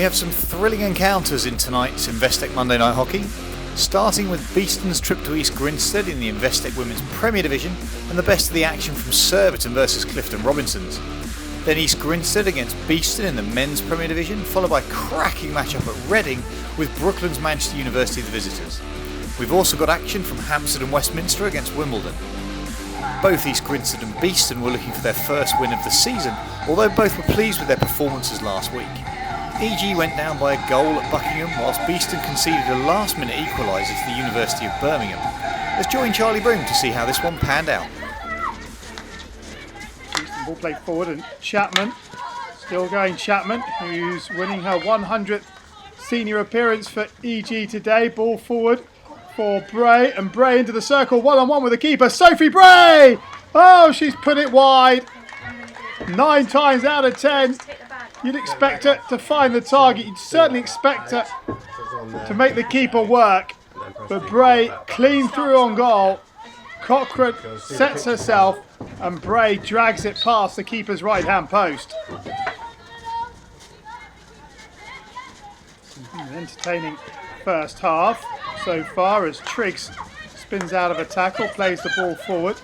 We have some thrilling encounters in tonight's Investec Monday Night Hockey, starting with Beeston's trip to East Grinstead in the Investec Women's Premier Division and the best of the action from Surbiton versus Clifton Robinsons. Then East Grinstead against Beeston in the Men's Premier Division, followed by a cracking matchup at Reading with Brooklands University the visitors. We've also got action from Hampstead and Westminster against Wimbledon. Both East Grinstead and Beeston were looking for their first win of the season, although both were pleased with their performances last week. EG went down by a goal at Buckingham, whilst Beeston conceded a last-minute equaliser to the University of Birmingham. Let's join Charlie Broom to see how this one panned out. Beeston ball played forward and Chapman, still going Chapman, who's winning her 100th senior appearance for EG today. Ball forward for Bray, and Bray into the circle, one-on-one with the keeper, Sophie Bray! Oh, she's put it wide. 9 times out of 10. You'd expect her to find the target. You'd certainly expect her to make the keeper work. But Bray clean through on goal. Cochrane sets herself and Bray drags it past the keeper's right hand post. An entertaining first half so far as Triggs spins out of a tackle, plays the ball forward.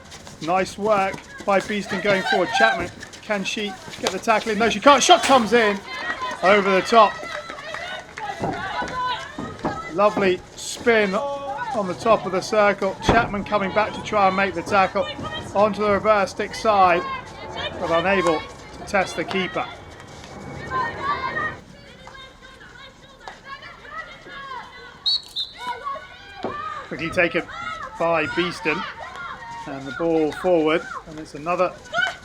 Nice work by Beeston going forward. Chapman, can she get the tackle in? No, she can't. Shot comes in over the top. Lovely spin on the top of the circle. Chapman coming back to try and make the tackle onto the reverse stick side, but unable to test the keeper. Quickly taken by Beeston, and the ball forward, and it's another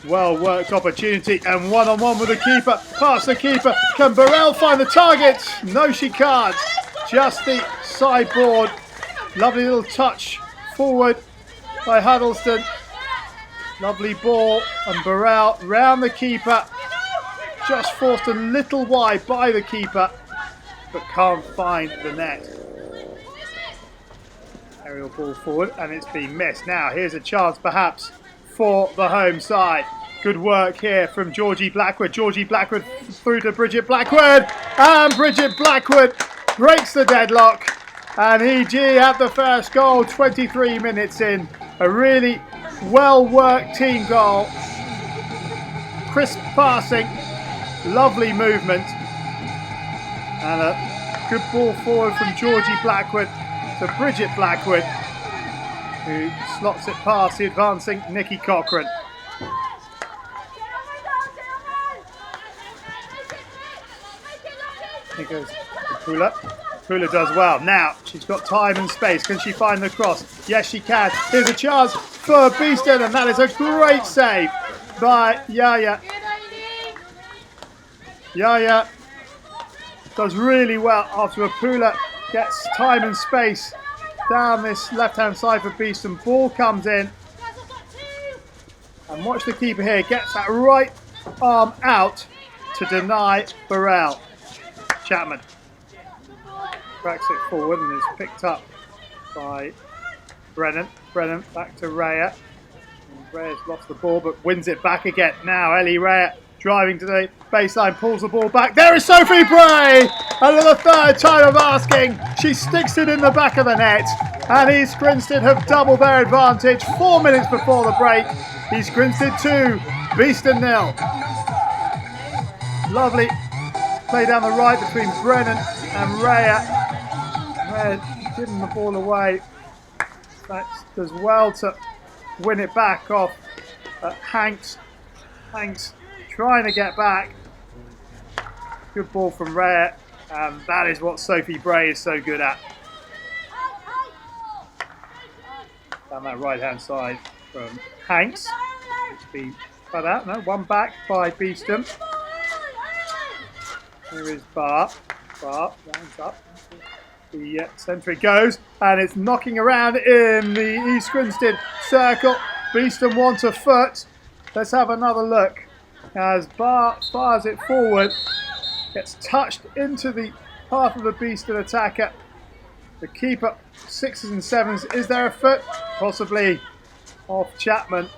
well-worked opportunity, and one-on-one with the keeper, past the keeper. Can Burrell find the target? No, she can't. Just the sideboard. Lovely little touch forward by Huddleston. Lovely ball, and Burrell round the keeper. Just forced a little wide by the keeper, but can't find the net. Aerial ball forward, and it's been missed. Now here's a chance perhaps for the home side. Good work here from Georgie Blackwood. Georgie Blackwood through to Bridget Blackwood, and Bridget Blackwood breaks the deadlock, and EG had the first goal 23 minutes in. A really well worked team goal. Crisp passing, lovely movement, and a good ball forward from Georgie Blackwood to Bridget Blackwood, who slots it past the advancing Nikki Cochrane. Here goes Pula. Pula does well. Now she's got time and space. Can she find the cross? Yes, she can. Here's a chance for Beeston, and that is a great save by Yaya. Yaya does really well after Pula gets time and space down this left-hand side for Beeston. Ball comes in, and watch the keeper here. Gets that right arm out to deny Burrell. Chapman cracks it forward and is picked up by Brennan. Brennan back to Rhea. And Rhea's lost the ball but wins it back again. Now Ellie Rhea driving to the baseline, pulls the ball back. There is Sophie Bray! And for the third time of asking, she sticks it in the back of the net. And East Grinstead have doubled their advantage 4 minutes before the break. East Grinstead 2, Beeston 0. Lovely play down the right between Brennan and Rhea. Rhea giving the ball away. That does well to win it back off Hanks. Hanks trying to get back. Good ball from Rhea, and that is what Sophie Bray is so good at. Down that right hand side from Hanks. It's been cut out. No, one back by Beeston. Here is Barr. Barr rounds up. The centre it goes, and it's knocking around in the East Grinstead circle. Beeston wants a foot. Let's have another look as Barr fires it forward. Gets touched into the path of the Beeston attacker. The keeper, 6s and 7s. Is there a foot? Possibly off Chapman.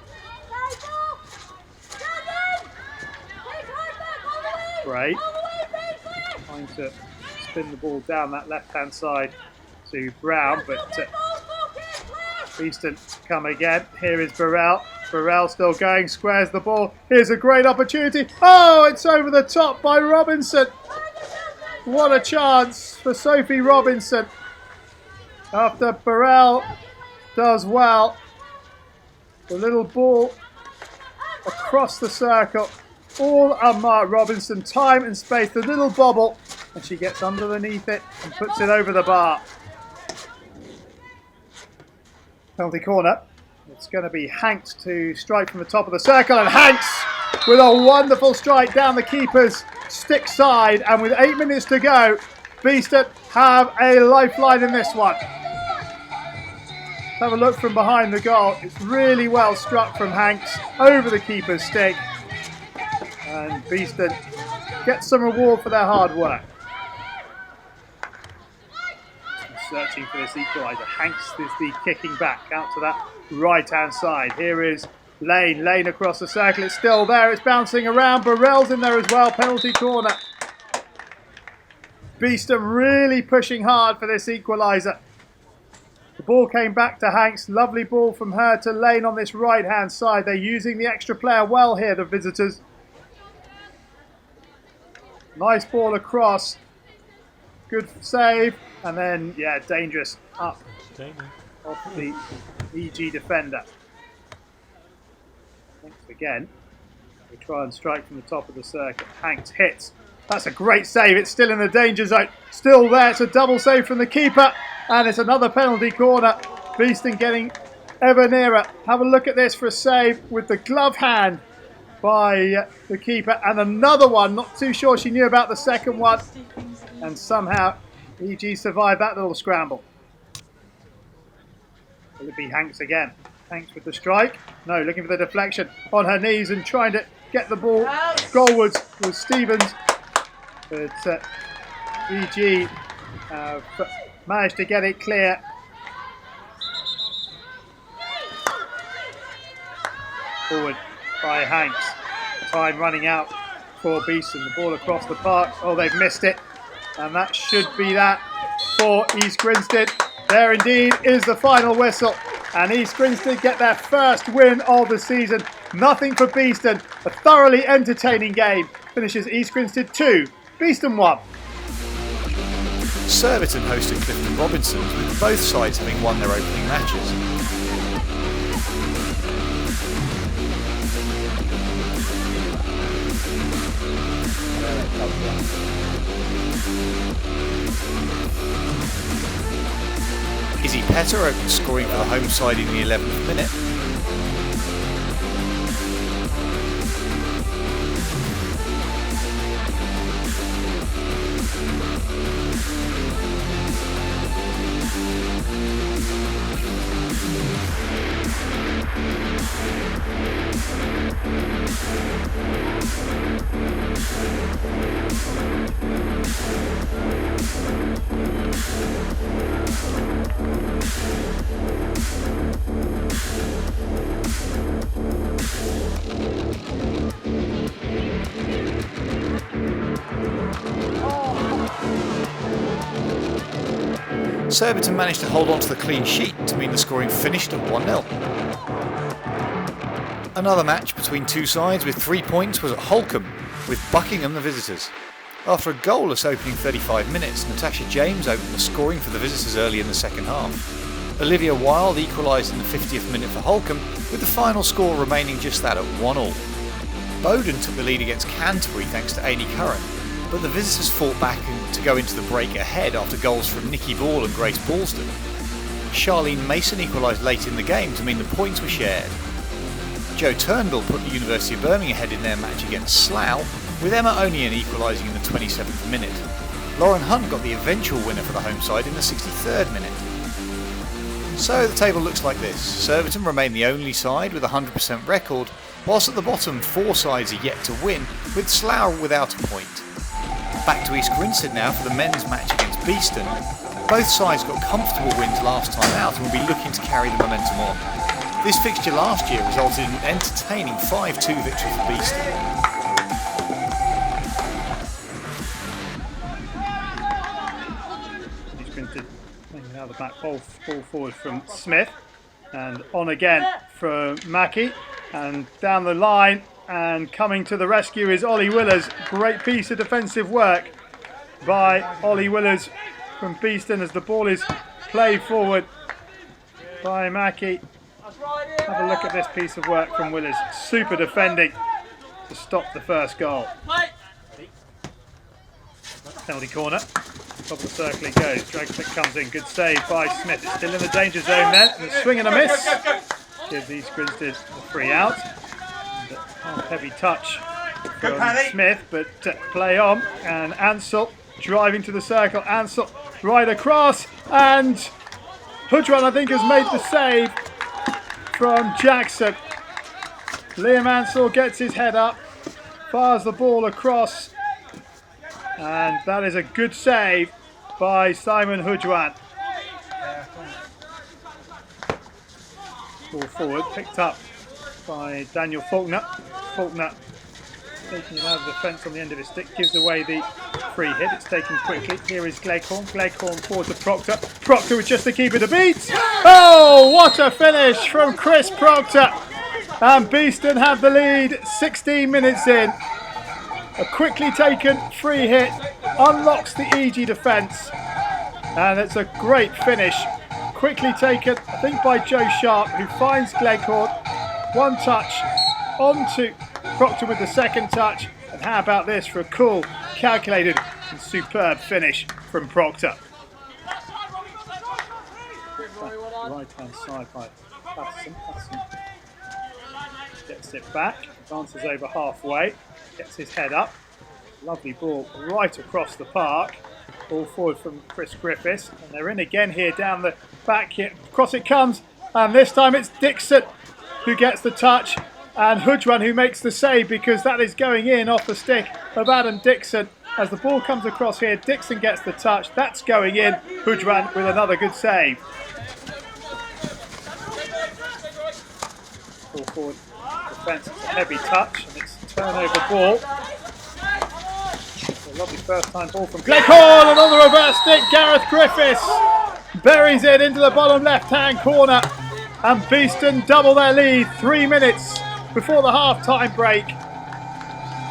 Bray trying to spin the ball down that left-hand side to Brown, but Beeston come again. Here is Burrell. Burrell still going, squares the ball. Here's a great opportunity. Oh, it's over the top by Robinson. What a chance for Sophie Robinson. After Burrell does well. The little ball across the circle. All unmarked Robinson. Time and space. The little bobble. And she gets underneath it and puts it over the bar. Penalty corner. It's going to be Hanks to strike from the top of the circle, and Hanks with a wonderful strike down the keeper's stick side, and with 8 minutes to go, Beeston have a lifeline in this one. Have a look from behind the goal. It's really well struck from Hanks over the keeper's stick, and Beeston gets some reward for their hard work. Searching for this equaliser. Hanks is the kicking back out to that right-hand side. Here is Lane. Lane across the circle. It's still there. It's bouncing around. Burrell's in there as well. Penalty corner. Beeston really pushing hard for this equaliser. The ball came back to Hanks. Lovely ball from her to Lane on this right-hand side. They're using the extra player well here, the visitors. Nice ball across. Good save. And then, yeah, dangerous up off the EG defender. Once again, they try and strike from the top of the circuit. Hanks hits. That's a great save. It's still in the danger zone. Still there. It's a double save from the keeper. And it's another penalty corner. Beeston getting ever nearer. Have a look at this for a save with the glove hand by the keeper. And another one. Not too sure she knew about the second one. And somehow EG survived that little scramble. Will it be Hanks again? Hanks with the strike. No, looking for the deflection. On her knees and trying to get the ball goalwards with Stevens. But EG managed to get it clear. Forward by Hanks. Time running out for Beeston. The ball across the park. Oh, they've missed it. And that should be that for East Grinstead. There indeed is the final whistle. And East Grinstead get their first win of the season. Nothing for Beeston. A thoroughly entertaining game. Finishes East Grinstead 2, Beeston 1. Surbiton hosted Clifton Robinsons, with both sides having won their opening matches. Izzy Petter opened scoring for the home side in the 11th minute. Surbiton managed to hold on to the clean sheet to mean the scoring finished at 1-0. Another match between two sides with 3 points was at Holcombe, with Buckingham the visitors. After a goalless opening 35 minutes, Natasha James opened the scoring for the visitors early in the second half. Olivia Wilde equalised in the 50th minute for Holcombe, with the final score remaining just that at 1-1. Bowden took the lead against Canterbury thanks to Amy Curran, but the visitors fought back to go into the break ahead after goals from Nikki Ball and Grace Ballston. Charlene Mason equalised late in the game to mean the points were shared. Jo Turnbull put the University of Birmingham ahead in their match against Slough, with Emma Onion equalising in the 27th minute. Lauren Hunt got the eventual winner for the home side in the 63rd minute. So the table looks like this. Surbiton remain the only side with a 100% record, whilst at the bottom 4 sides are yet to win, with Slough without a point. Back to East Grinstead now for the men's match against Beeston. Both sides got comfortable wins last time out and will be looking to carry the momentum on. This fixture last year resulted in an entertaining 5-2 victory for Beeston. back ball forward from Smith. And on again from Mackie. And down the line. And coming to the rescue is Ollie Willers. Great piece of defensive work by Ollie Willers from Beeston as the ball is played forward by Mackie. Have a look at this piece of work from Willers. Super defending to stop the first goal. Penalty corner. Top of the circle it goes. Drag flick comes in. Good save by Smith. It's still in the danger zone then. And a swing and a miss. Gives East Grinstead a free out. And a heavy touch from Smith, but play on. And Ansell driving to the circle. Ansell right across. And Hudron, I think, has made the save from Jackson. Liam Ansell gets his head up. Fires the ball across. And that is a good save by Simon Hudwan. Ball forward, picked up by Daniel Faulkner. Faulkner taking it out of the fence on the end of his stick, gives away the free hit. It's taken quickly. Here is Gleghorn. Gleghorn forward to Proctor. Proctor with just the keeper to beat. Oh, what a finish from Chris Proctor. And Beeston have the lead 16 minutes in. A quickly taken free hit unlocks the EG defence, and it's a great finish. Quickly taken, I think, by Joe Sharp, who finds Gleghorn. One touch onto Proctor with the second touch, and how about this for a cool, calculated and superb finish from Proctor. Right hand side by Patterson. Patterson gets it back, advances over halfway. Gets his head up. Lovely ball right across the park. Ball forward from Chris Griffiths. And they're in again here down the back here. Across it comes. And this time it's Dixon who gets the touch. And Hudron who makes the save, because that is going in off the stick of Adam Dixon. As the ball comes across here, Dixon gets the touch. That's going in. Hudron with another good save. Ball forward. Defence, it's a heavy touch. And it's turnover ball. A lovely first time ball from Gleghorn, and on the reverse stick, Gareth Griffiths buries it into the bottom left hand corner, and Beeston double their lead 3 minutes before the half-time break.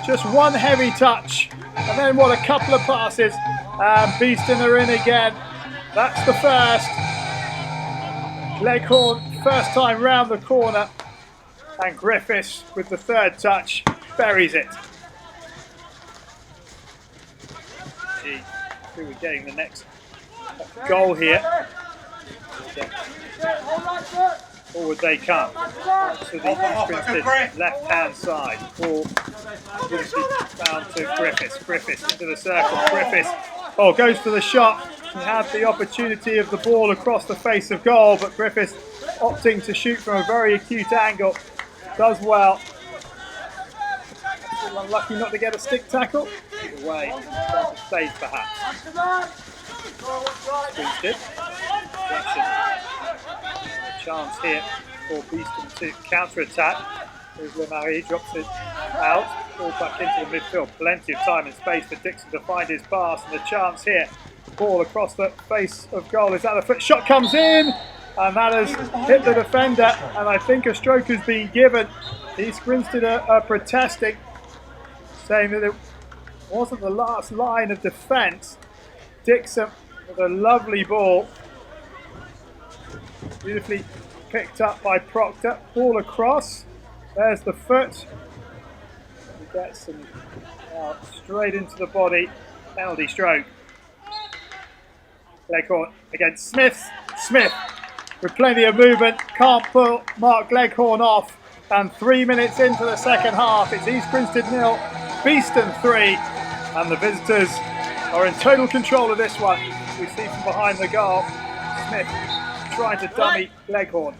Just one heavy touch, and then what, a couple of passes, and Beeston are in again. That's the first. Gleghorn first time round the corner, and Griffiths with the third touch buries it. Who are getting the next goal here? Forward they come to the East Grinstead left hand side. Ball down to Griffiths. Griffiths into the circle. Griffiths goes for the shot. He had the opportunity of the ball across the face of goal, but Griffiths opting to shoot from a very acute angle. Does well. Still unlucky not to get a stick tackle. Either way, save perhaps. Grinstead. A chance here for Beeston to counter-attack. Here's Lemarie, drops it out. Ball back into the midfield. Plenty of time and space for Dixon to find his pass, and the chance here. Ball across the face of goal. Is that a foot? Shot comes in! And that has hit the defender, and I think a stroke has been given. East Grinstead are protesting, saying that it wasn't the last line of defence. Dixon with a lovely ball. Beautifully picked up by Proctor. Ball across. There's the foot. He gets him out straight into the body. Penalty stroke. Gleghorn against Smith. Smith with plenty of movement, can't pull Mark Gleghorn off, and 3 minutes into the second half, it's East Grinstead 0, Beeston 3, and the visitors are in total control of this one. We see from behind the goal, Smith trying to dummy Gleghorn.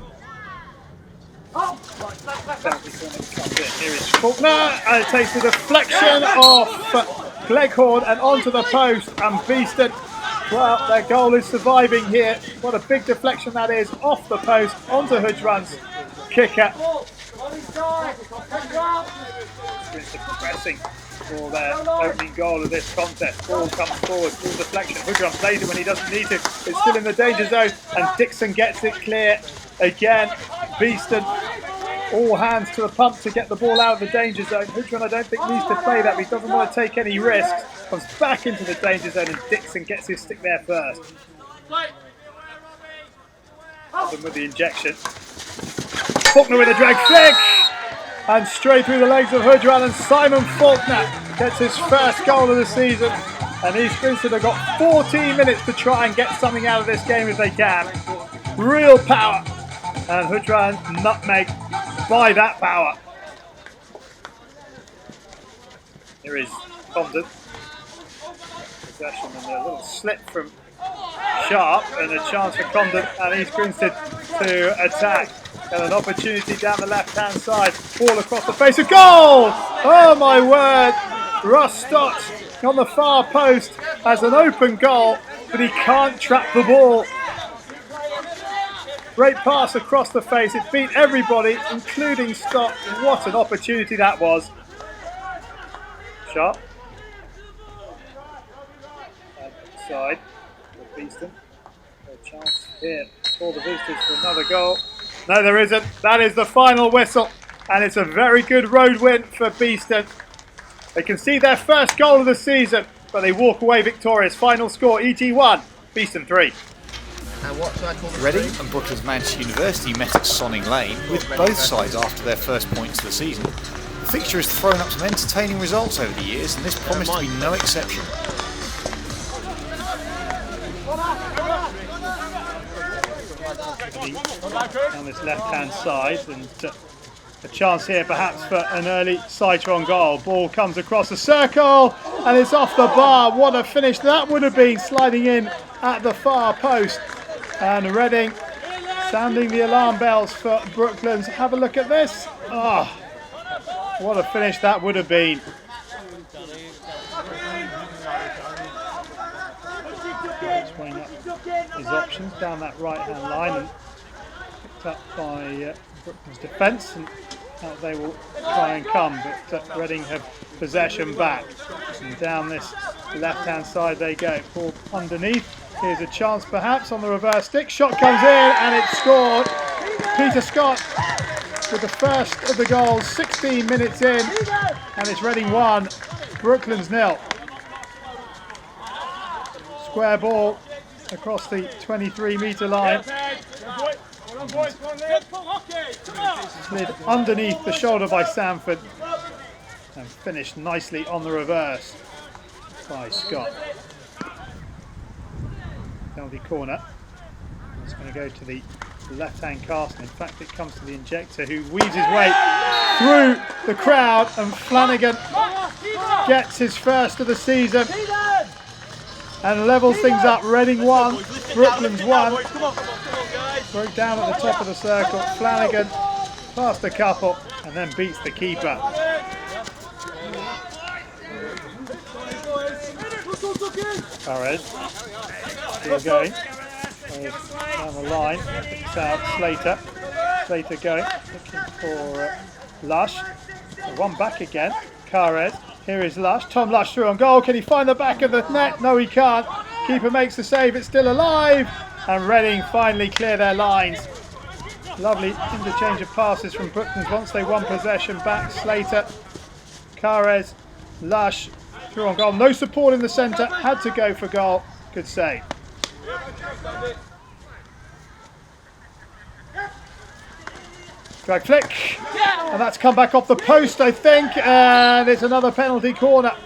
Penalty corner comes in. Here is Faulkner, and it takes the deflection off Gleghorn and onto the post, and Beeston, well, their goal is surviving here. What a big deflection that is, off the post, onto Hudron's kicker. Progressing for their opening goal of this contest. Ball comes forward, ball deflection. Hudron plays it when he doesn't need to. It's still in the danger zone, and Dixon gets it clear again. Beeston, all hands to the pump to get the ball out of the danger zone. Hudron, I don't think, needs to play that, but he doesn't want to take any risks. Comes back into the danger zone, and Dixon gets his stick there first. With the injection. Faulkner with a drag flick! And straight through the legs of Hudron, and Simon Faulkner gets his first goal of the season. And East Grinstead have got 14 minutes to try and get something out of this game if they can. Real power. And Hudron nutmeg by that power. Here is Condon. Possession and a little slip from Sharp, and a chance for Condon and East Grinstead to attack. And an opportunity down the left-hand side. Ball across the face. A goal! Oh my word! Russ Stott on the far post has an open goal, but he can't trap the ball. Great pass across the face. It beat everybody, including Stott. What an opportunity that was. Sharp. Side. Beeston. A chance here for the visitors for another goal. No, there isn't. That is the final whistle, and it's a very good road win for Beeston. They concede their first goal of the season, but they walk away victorious. Final score: EG 1, Beeston 3. Reading and Brooklands Manchester University met at Sonning Lane, with both sides after their first points of the season. The fixture has thrown up some entertaining results over the years, and this promised to be no exception. On this left-hand side, and a chance here perhaps for an early Citron goal. Ball comes across the circle, and it's off the bar. What a finish that would have been, sliding in at the far post. And Reading sounding the alarm bells for Brooklands. Have a look at this. Oh, what a finish that would have been. Swing up his options down that right-hand line, and picked up by Brooklands' defence, and out they will try and come, but Reading have possession back. And down this left-hand side they go. Ball underneath. Here's a chance perhaps on the reverse stick. Shot comes in, and it's scored. Peter Scott with the first of the goals, 16 minutes in, and it's Reading 1, Brooklands 0. Square ball across the 23-metre line. Slid underneath the shoulder by Sanford, and finished nicely on the reverse by Scott. Penalty corner. It's going to go to the left-hand cast. In fact, it comes to the injector, who weaves his way through the crowd, and Flanagan gets his first of the season and levels things up. Reading 1, Brooklands 1. Broke down at the top of the circle. Flanagan past a couple and then beats the keeper. Perez still going down the line. Picks out Slater. Slater going, looking for Lush. One back again. Carez. Here is Lush. Tom Lush through on goal. Can he find the back of the net? No, he can't. Keeper makes the save. It's still alive. And Reading finally clear their lines. Lovely interchange of passes from Brooklands once they won possession back. Slater, Carez, Lush through on goal. No support in the centre. Had to go for goal. Good save. Drag flick, and that's come back off the post, I think, and it's another penalty corner.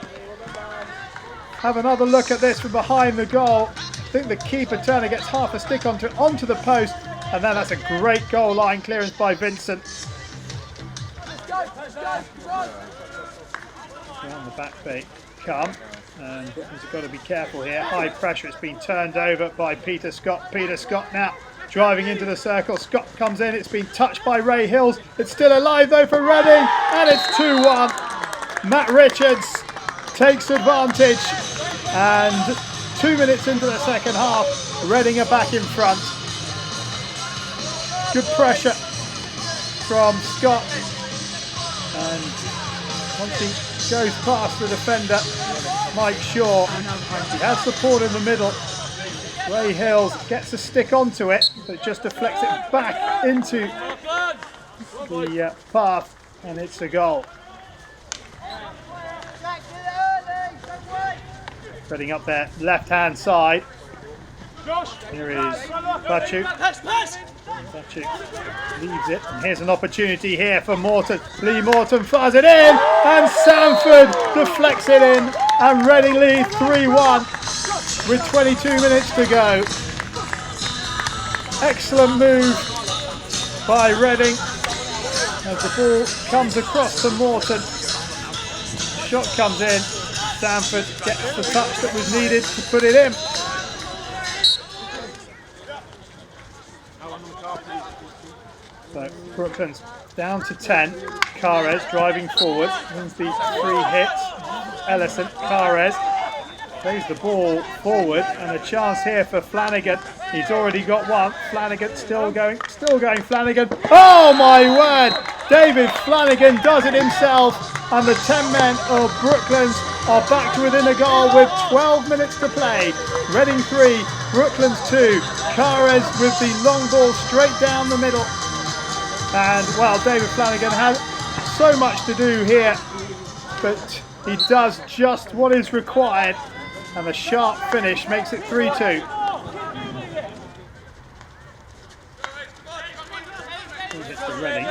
Have another look at this from behind the goal. I think the keeper Turner gets half a stick onto the post, and then that's a great goal line clearance by Vincent. Down the back they come, and Brooklands have got to be careful here. High pressure, it's been turned over by Peter Scott. Peter Scott now driving into the circle. Scott comes in, it's been touched by Ray Hills. It's still alive though for Reading, and it's 2-1. Matt Richards takes advantage, and 2 minutes into the second half, Reading are back in front. Good pressure from Scott, and Once he goes past the defender, Mike Shaw, he has support in the middle. Ray Hills gets a stick onto it, but just deflects it back into the path, and it's a goal. Spreading up their left-hand side. Here is Bachu. Bachu leaves it, and here's an opportunity here for Morton. Lee Morton fires it in, and Sanford deflects it in, and Reading lead 3-1 with 22 minutes to go. Excellent move by Reading as the ball comes across to Morton. Shot comes in. Sanford gets the touch that was needed to put it in. So Brooklands down to 10. Carres driving forward, wins the free hit. Ellison, Carres plays the ball forward, and a chance here for Flanagan. He's already got one. Flanagan still going Flanagan. Oh my word! David Flanagan does it himself, and the 10 men of Brooklands are back to within a goal with 12 minutes to play. Reading 3, Brooklands 2. Carres with the long ball straight down the middle. And well, David Flanagan has so much to do here, but he does just what is required, and a sharp finish makes it 3-2. Hits the Reading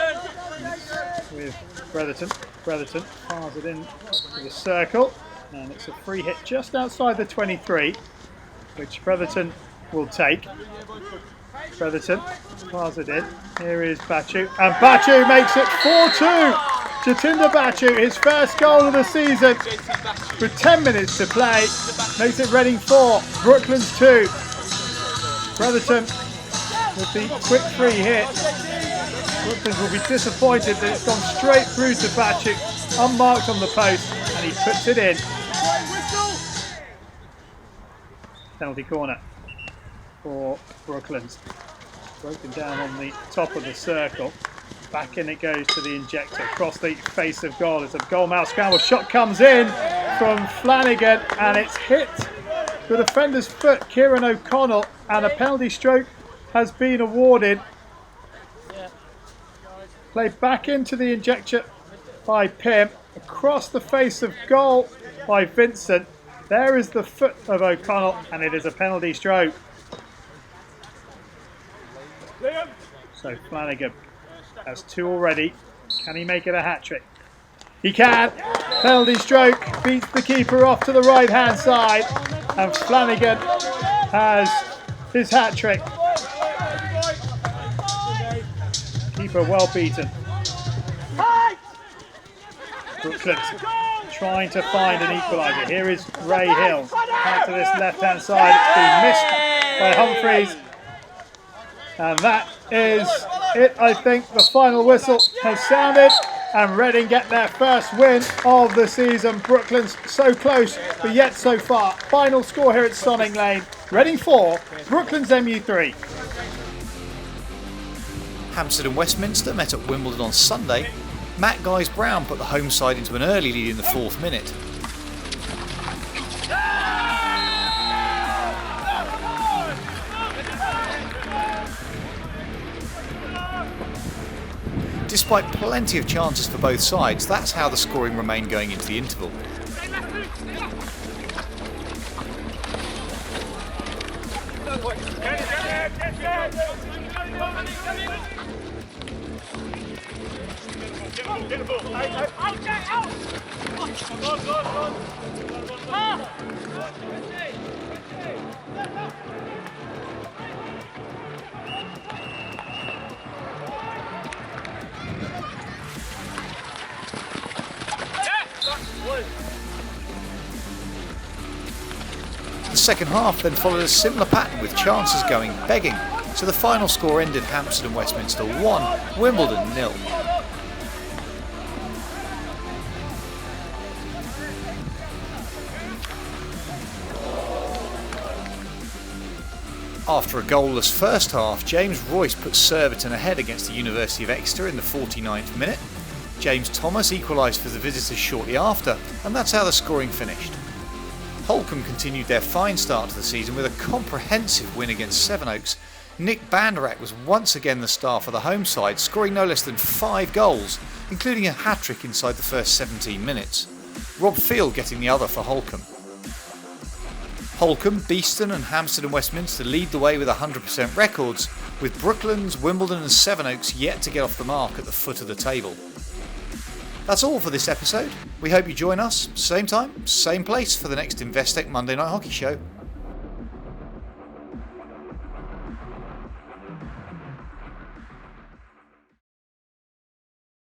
with Bretherton. Bretherton fires it in to the circle, and it's a free hit just outside the 23, which Bretherton will take. Bretherton fires it in. Here is Bachu, and Bachu makes it 4-2. Jatinder Bachu, his first goal of the season, with 10 minutes to play, makes it Reading 4, Brooklands 2. Bretherton with the quick free hit. Brooklands will be disappointed that it's gone straight through to Bachu, unmarked on the post, and he puts it in. Penalty corner for Brooklands. Broken down on the top of the circle. Back in it goes to the injector, across the face of goal. It's a goal mouth scramble. Shot comes in from Flanagan, and it's hit the defender's foot, Kieran O'Connell, and a penalty stroke has been awarded. Played back into the injector by Pym, across the face of goal by Vincent. There is the foot of O'Connell, and it is a penalty stroke. So Flanagan has 2 already. Can he make it a hat-trick? He can. Penalty stroke beats the keeper off to the right-hand side, and Flanagan has his hat-trick. Keeper well beaten. Brooklands trying to find an equaliser. Here is Ray Hill. Out to this left-hand side. It's been missed by Humphreys. And that is it, I think. The final whistle has sounded, and Reading get their first win of the season. Brooklands so close, but yet so far. Final score here at Sonning Lane. Reading 4, Brooklands MU 3. Hampstead and Westminster met at Wimbledon on Sunday. Matt Guys-Brown put the home side into an early lead in the 4th minute. Despite plenty of chances for both sides, that's how the scoring remained going into the interval. The second half then followed a similar pattern, with chances going begging, so the final score ended Hampstead and Westminster 1, Wimbledon 0. After a goalless first half, James Royce put Surbiton ahead against the University of Exeter in the 49th minute. James Thomas equalised for the visitors shortly after, and that's how the scoring finished. Holcombe continued their fine start to the season with a comprehensive win against Sevenoaks. Nick Banderak was once again the star for the home side, scoring no less than 5 goals, including a hat-trick inside the first 17 minutes. Rob Field getting the other for Holcombe. Holcombe, Beeston and Hampstead and Westminster lead the way with 100% records, with Brooklands, Wimbledon and Sevenoaks yet to get off the mark at the foot of the table. That's all for this episode. We hope you join us, same time, same place for the next Investec Monday Night Hockey show.